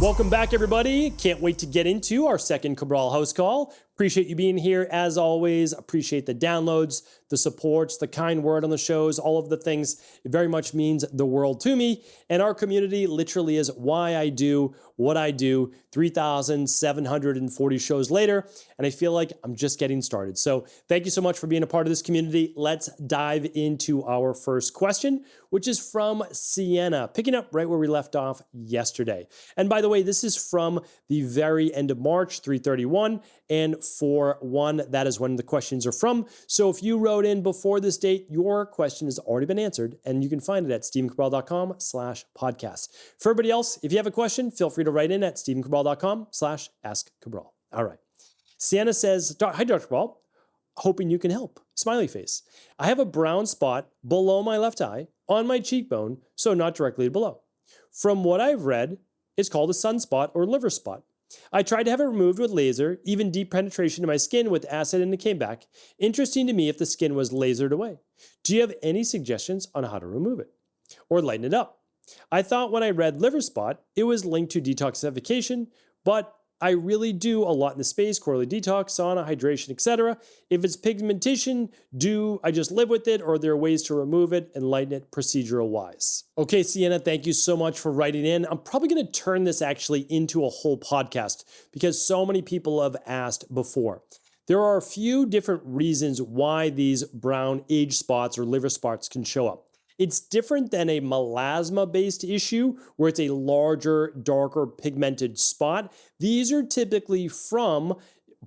Welcome back, everybody. Can't wait to get into our second Cabral House Call. Appreciate you being here as always. Appreciate the downloads, the supports, the kind word on the shows, all of the things. It very much means the world to me. And our community literally is why I do what I do 3,740 shows later. And I feel like I'm just getting started. So thank you so much for being a part of this community. Let's dive into our first question, which is from Sienna, picking up right where we left off yesterday. And by the way, this is from the very end of March, 3/31, and 4/1, that is when the questions are from. So if you wrote in before this date, your question has already been answered, and you can find it at stephencabral.com/podcast. For everybody else, if you have a question, feel free to write in at stephencabral.com/askcabral. All right. Sienna says, hi, Dr. Cabral. Hoping you can help. Smiley face. I have a brown spot below my left eye on my cheekbone, so not directly below. From what I've read, it's called a sunspot or liver spot. I tried to have it removed with laser, even deep penetration to my skin with acid, and it came back. Interesting to me if the skin was lasered away. Do you have any suggestions on how to remove it or lighten it up? I thought when I read liver spot, it was linked to detoxification, but I really do a lot in the space, quarterly detox, sauna, hydration, etc. If it's pigmentation, do I just live with it, or are there ways to remove it and lighten it procedural wise? Okay, Sienna, thank you so much for writing in. I'm probably going to turn this actually into a whole podcast because so many people have asked before. There are a few different reasons why these brown age spots or liver spots can show up. It's different than a melasma-based issue where it's a larger, darker pigmented spot. These are typically from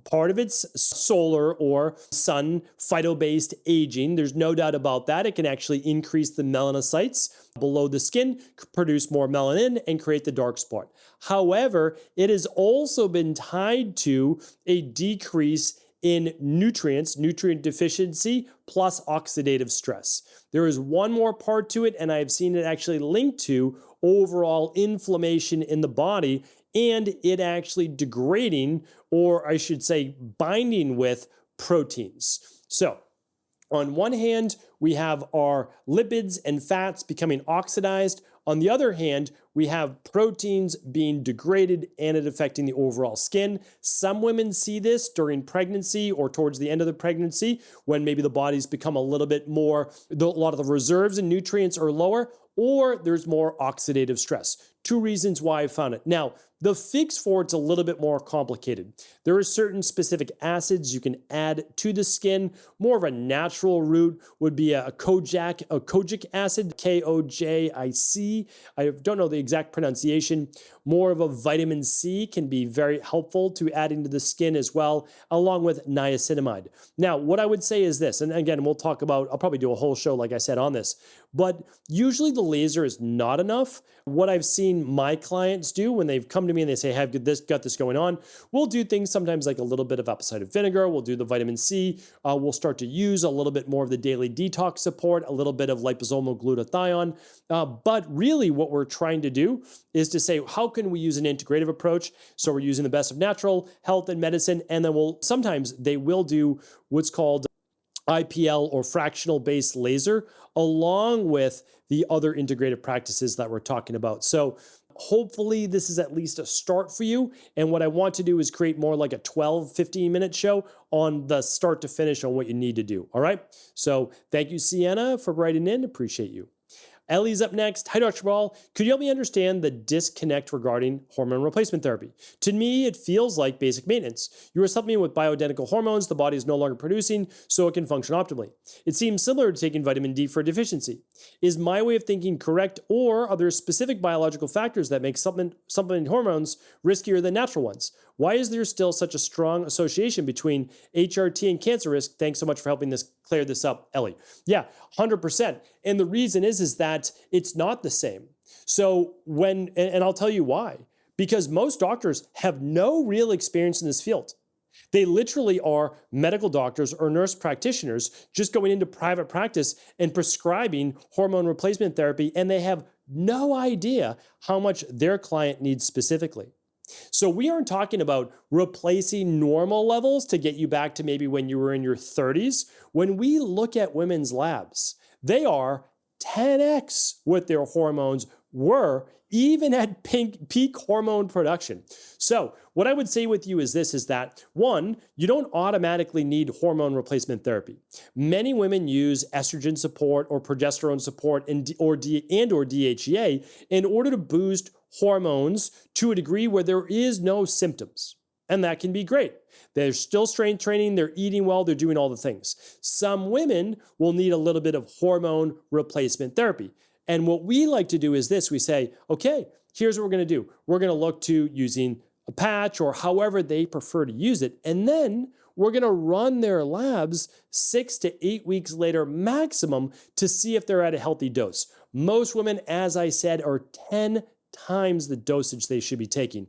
part of its solar or sun phyto-based aging. There's no doubt about that. It can actually increase the melanocytes below the skin, produce more melanin, and create the dark spot. However, it has also been tied to a decrease in nutrients, nutrient deficiency, plus oxidative stress. There is one more part to it, and I've seen it actually linked to overall inflammation in the body and it actually degrading, or I should say binding with proteins. So on one hand, we have our lipids and fats becoming oxidized. On the other hand, we have proteins being degraded and it affecting the overall skin. Some women see this during pregnancy or towards the end of the pregnancy when maybe the body's become a little bit more, a lot of the reserves and nutrients are lower, or there's more oxidative stress. Two reasons why I found it. Now, the fix for it's a little bit more complicated. There are certain specific acids you can add to the skin. More of a natural route would be a kojic acid, Kojic. I don't know the exact pronunciation. More of a vitamin C can be very helpful to adding to the skin as well, along with niacinamide. Now, what I would say is this, and again, we'll talk about, I'll probably do a whole show, like I said, on this, but usually the laser is not enough. What I've seen my clients do when they've come to me and they say, hey, I've got this going on, we'll do things sometimes like a little bit of apple cider vinegar, we'll do the vitamin C, we'll start to use a little bit more of the daily detox support, a little bit of liposomal glutathione, but really what we're trying to do is to say, how can we use an integrative approach? So we're using the best of natural health and medicine, and then sometimes they will do what's called IPL or fractional based laser along with the other integrative practices that we're talking about. So hopefully this is at least a start for you. And what I want to do is create more like a 12, 15-minute show on the start to finish on what you need to do. All right. So thank you, Sienna, for writing in. Appreciate you. Ellie's up next. Hi, Dr. Ball. Could you help me understand the disconnect regarding hormone replacement therapy? To me, it feels like basic maintenance. You are supplementing with bioidentical hormones the body is no longer producing so it can function optimally. It seems similar to taking vitamin D for a deficiency. Is my way of thinking correct, or are there specific biological factors that make supplementing hormones riskier than natural ones? Why is there still such a strong association between HRT and cancer risk? Thanks so much for helping clear this up, Ellie. Yeah, 100%. And the reason is that it's not the same. So and I'll tell you why. Because most doctors have no real experience in this field. They literally are medical doctors or nurse practitioners just going into private practice and prescribing hormone replacement therapy, and they have no idea how much their client needs specifically. So we aren't talking about replacing normal levels to get you back to maybe when you were in your 30s. When we look at women's labs, they are 10x with their hormones were even at peak hormone production. So what I would say with you is this, is that one, you don't automatically need hormone replacement therapy. Many women use estrogen support or progesterone support or DHEA in order to boost hormones to a degree where there is no symptoms. And that can be great. They're still strength training, they're eating well, they're doing all the things. Some women will need a little bit of hormone replacement therapy. And what we like to do is this, we say, okay, here's what we're gonna do. We're gonna look to using a patch or however they prefer to use it. And then we're gonna run their labs 6 to 8 weeks later maximum to see if they're at a healthy dose. Most women, as I said, are 10 times the dosage they should be taking.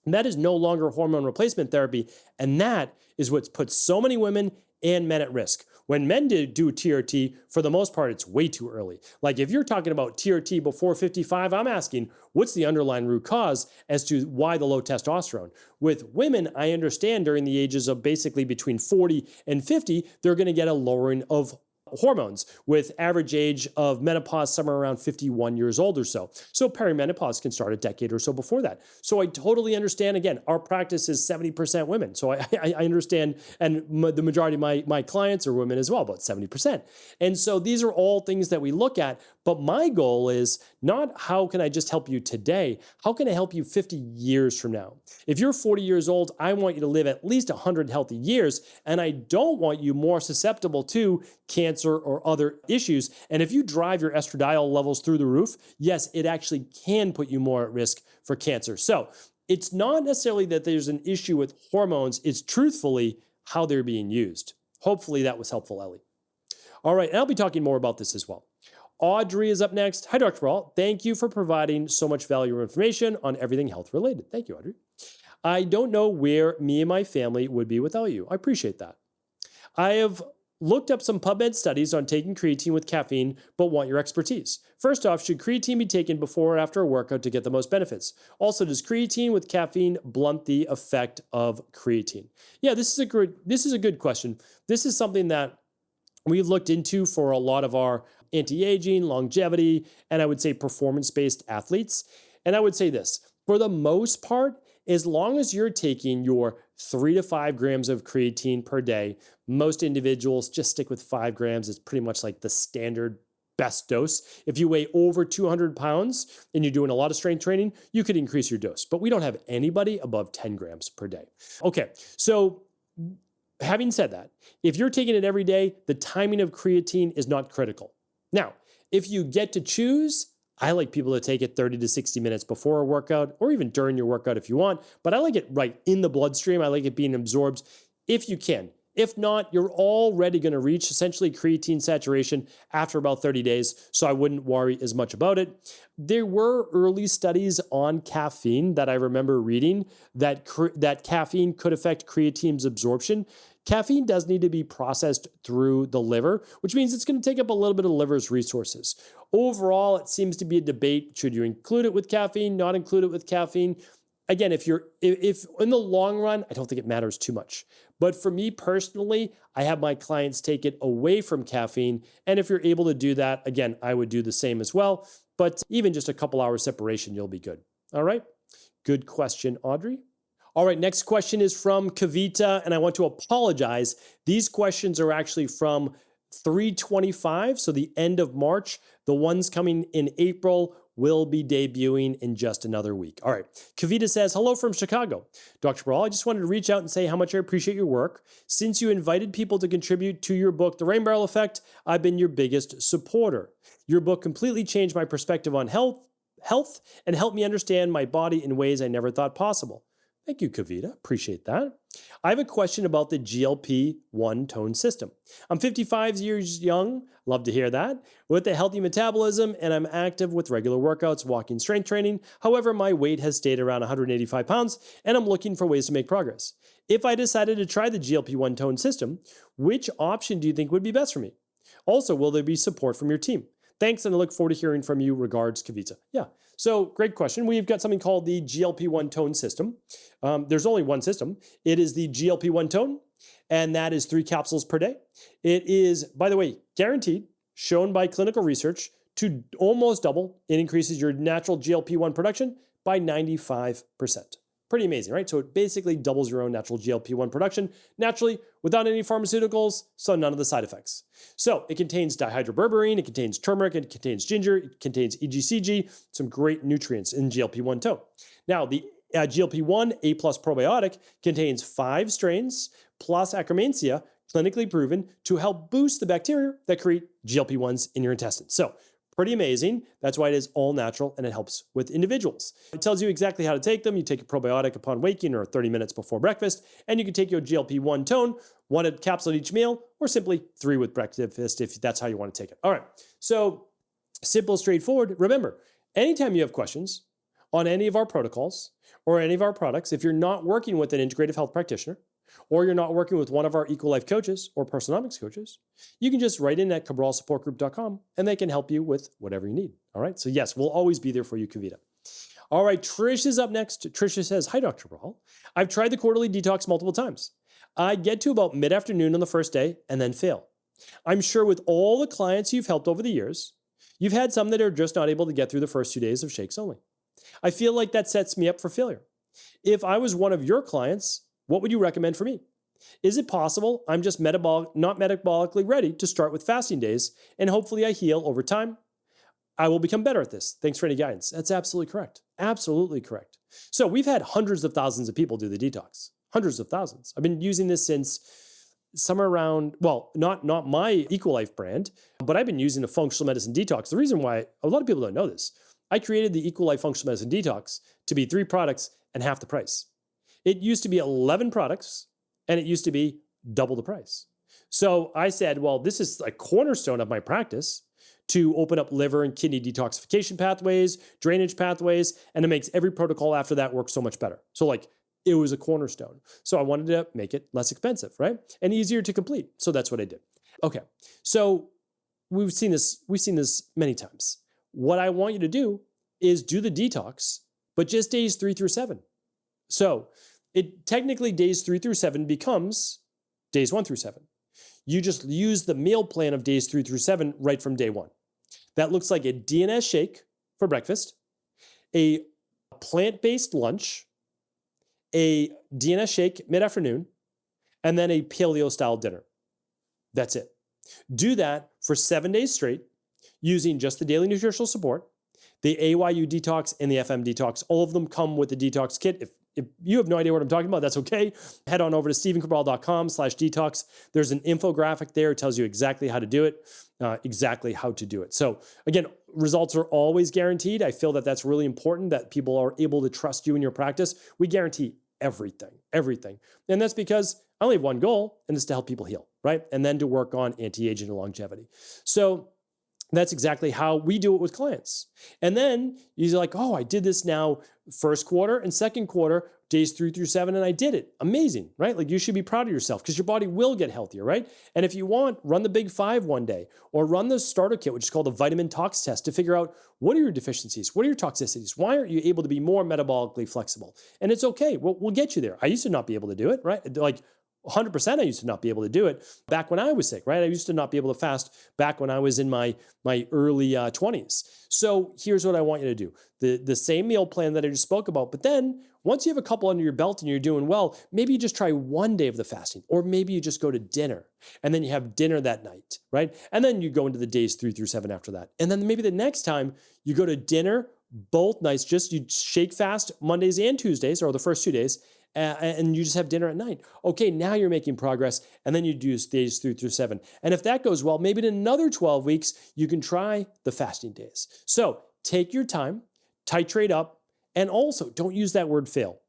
And that is no longer hormone replacement therapy. And that is what puts so many women and men at risk. When men do TRT, for the most part, it's way too early. Like if you're talking about TRT before 55, I'm asking, what's the underlying root cause as to why the low testosterone? With women, I understand during the ages of basically between 40 and 50, they're going to get a lowering of hormones with average age of menopause somewhere around 51 years old or so. So perimenopause can start a decade or so before that. So I totally understand. Again, our practice is 70% women. So I understand, and the majority of my clients are women as well, about 70%. And so these are all things that we look at. But my goal is not how can I just help you today? How can I help you 50 years from now? If you're 40 years old, I want you to live at least 100 healthy years. And I don't want you more susceptible to cancer or other issues. And if you drive your estradiol levels through the roof, yes, it actually can put you more at risk for cancer. So it's not necessarily that there's an issue with hormones. It's truthfully how they're being used. Hopefully that was helpful, Ellie. All right, and I'll be talking more about this as well. Audrey is up next. Hi, Dr. Cabral. Thank you for providing so much valuable information on everything health related. Thank you, Audrey. I don't know where me and my family would be without you. I appreciate that. I have looked up some PubMed studies on taking creatine with caffeine, but want your expertise. First off, should creatine be taken before or after a workout to get the most benefits? Also, does creatine with caffeine blunt the effect of creatine? Yeah, this is a good question. This is something that we've looked into for a lot of our anti-aging, longevity, and I would say performance-based athletes. And I would say this, for the most part, as long as you're taking your 3 to 5 grams of creatine per day, most individuals just stick with 5 grams. It's pretty much like the standard best dose. If you weigh over 200 pounds and you're doing a lot of strength training, you could increase your dose. But we don't have anybody above 10 grams per day. Okay, so having said that, if you're taking it every day, the timing of creatine is not critical. Now, if you get to choose, I like people to take it 30 to 60 minutes before a workout or even during your workout if you want, but I like it right in the bloodstream. I like it being absorbed if you can. If not, you're already going to reach essentially creatine saturation after about 30 days, so I wouldn't worry as much about it. There were early studies on caffeine that I remember reading that caffeine could affect creatine's absorption. Caffeine does need to be processed through the liver, which means it's going to take up a little bit of the liver's resources. Overall, it seems to be a debate. Should you include it with caffeine, not include it with caffeine? Again, if in the long run, I don't think it matters too much. But for me personally, I have my clients take it away from caffeine. And if you're able to do that, again, I would do the same as well. But even just a couple hours separation, you'll be good. All right. Good question, Audrey. All right, next question is from Kavita, and I want to apologize. These questions are actually from 3/25, so the end of March. The ones coming in April will be debuting in just another week. All right, Kavita says, hello from Chicago. Dr. Cabral, I just wanted to reach out and say how much I appreciate your work. Since you invited people to contribute to your book, The Rain Barrel Effect, I've been your biggest supporter. Your book completely changed my perspective on health, and helped me understand my body in ways I never thought possible. Thank you, Kavita. Appreciate that. I have a question about the GLP-1 Tone System. I'm 55 years young, love to hear that, with a healthy metabolism, and I'm active with regular workouts, walking, strength training. However, my weight has stayed around 185 pounds, and I'm looking for ways to make progress. If I decided to try the GLP-1 Tone System, which option do you think would be best for me? Also, will there be support from your team? Thanks, and I look forward to hearing from you. Regards, Kavita. Yeah. So great question. We've got something called the GLP-1 Tone System. There's only one system. It is the GLP-1 Tone, and that is 3 capsules per day. It is, by the way, guaranteed, shown by clinical research, to almost double. It increases your natural GLP-1 production by 95%. Pretty amazing, right? So it basically doubles your own natural GLP-1 production naturally without any pharmaceuticals, so none of the side effects. So it contains dihydroberberine, it contains turmeric, it contains ginger, it contains EGCG, some great nutrients in GLP-1 tone. Now, the GLP-1 A+ probiotic contains 5 strains plus Akkermansia, clinically proven to help boost the bacteria that create GLP-1s in your intestines. So pretty amazing. That's why it is all natural and it helps with individuals. It tells you exactly how to take them. You take a probiotic upon waking or 30 minutes before breakfast, and you can take your GLP-1 tone, 1 capsule at each meal, or simply 3 with breakfast if that's how you want to take it. All right, so simple, straightforward. Remember, anytime you have questions on any of our protocols or any of our products, if you're not working with an integrative health practitioner, or you're not working with one of our Equal Life coaches or personomics coaches, you can just write in at cabralsupportgroup.com and they can help you with whatever you need. All right. So yes, we'll always be there for you, Kavita. All right. Trish is up next. Trisha says, hi, Dr. Cabral. I've tried the quarterly detox multiple times. I get to about mid-afternoon on the first day and then fail. I'm sure with all the clients you've helped over the years, you've had some that are just not able to get through the first 2 days of shakes only. I feel like that sets me up for failure. If I was one of your clients, what would you recommend for me? Is it possible I'm just not metabolically ready to start with fasting days and hopefully I heal over time? I will become better at this. Thanks for any guidance. That's absolutely correct. Absolutely correct. So we've had hundreds of thousands of people do the detox. Hundreds of thousands. I've been using this since somewhere around, well, not my Equal Life brand, but I've been using a functional medicine detox. The reason why a lot of people don't know this, I created the Equal Life functional medicine detox to be 3 products and half the price. It used to be 11 products and it used to be double the price. So I said, well, this is a cornerstone of my practice to open up liver and kidney detoxification pathways, drainage pathways, and it makes every protocol after that work so much better. So it was a cornerstone. So I wanted to make it less expensive, right? And easier to complete. So that's what I did. Okay. So we've seen this many times. What I want you to do is do the detox, but just days 3 through 7. So it technically days 3 through 7 becomes days 1 through 7. You just use the meal plan of days 3 through 7 right from day 1. That looks like a DNS shake for breakfast, a plant-based lunch, a DNS shake mid-afternoon, and then a paleo-style dinner. That's it. Do that for 7 days straight using just the daily nutritional support, the AYU detox and the FM detox. All of them come with the detox kit. If you have no idea what I'm talking about, that's okay. Head on over to stephencabral.com/detox. There's an infographic there. It tells you exactly how to do it, So again, results are always guaranteed. I feel that that's really important that people are able to trust you in your practice. We guarantee everything. And that's because I only have one goal, and it's to help people heal, right? And then to work on anti-aging and longevity. So that's exactly how we do it with clients. And then you're like, oh, I did this now first quarter and second quarter, days 3 through 7, and I did it. Amazing, right? You should be proud of yourself because your body will get healthier, right? And if you want, run the Big 5 one day or run the starter kit, which is called the vitamin tox test to figure out what are your deficiencies? What are your toxicities? Why aren't you able to be more metabolically flexible? And it's okay. We'll get you there. I used to not be able to do it, right? 100% I used to not be able to do it back when I was sick, right? I used to not be able to fast back when I was in my early 20s. So here's what I want you to do. The same meal plan that I just spoke about, but then once you have a couple under your belt and you're doing well, maybe you just try one day of the fasting, or maybe you just go to dinner and then you have dinner that night, right? And then you go into the days 3 through 7 after that. And then maybe the next time you go to dinner both nights, you shake fast Mondays and Tuesdays, or the first 2 days, and you just have dinner at night. Okay, now you're making progress, and then you do days 3 through 7. And if that goes well, maybe in another 12 weeks, you can try the fasting days. So take your time, titrate up, and also don't use that word fail.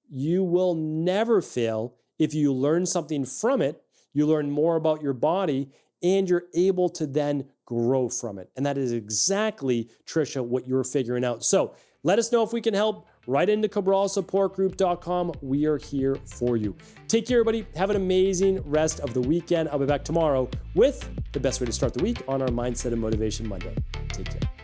You will never fail if you learn something from it, you learn more about your body, and you're able to then grow from it. And that is exactly, Trisha, what you're figuring out. So let us know if we can help. Right into cabralsupportgroup.com. We are here for you. Take care, everybody. Have an amazing rest of the weekend. I'll be back tomorrow with the best way to start the week on our Mindset and Motivation Monday. Take care.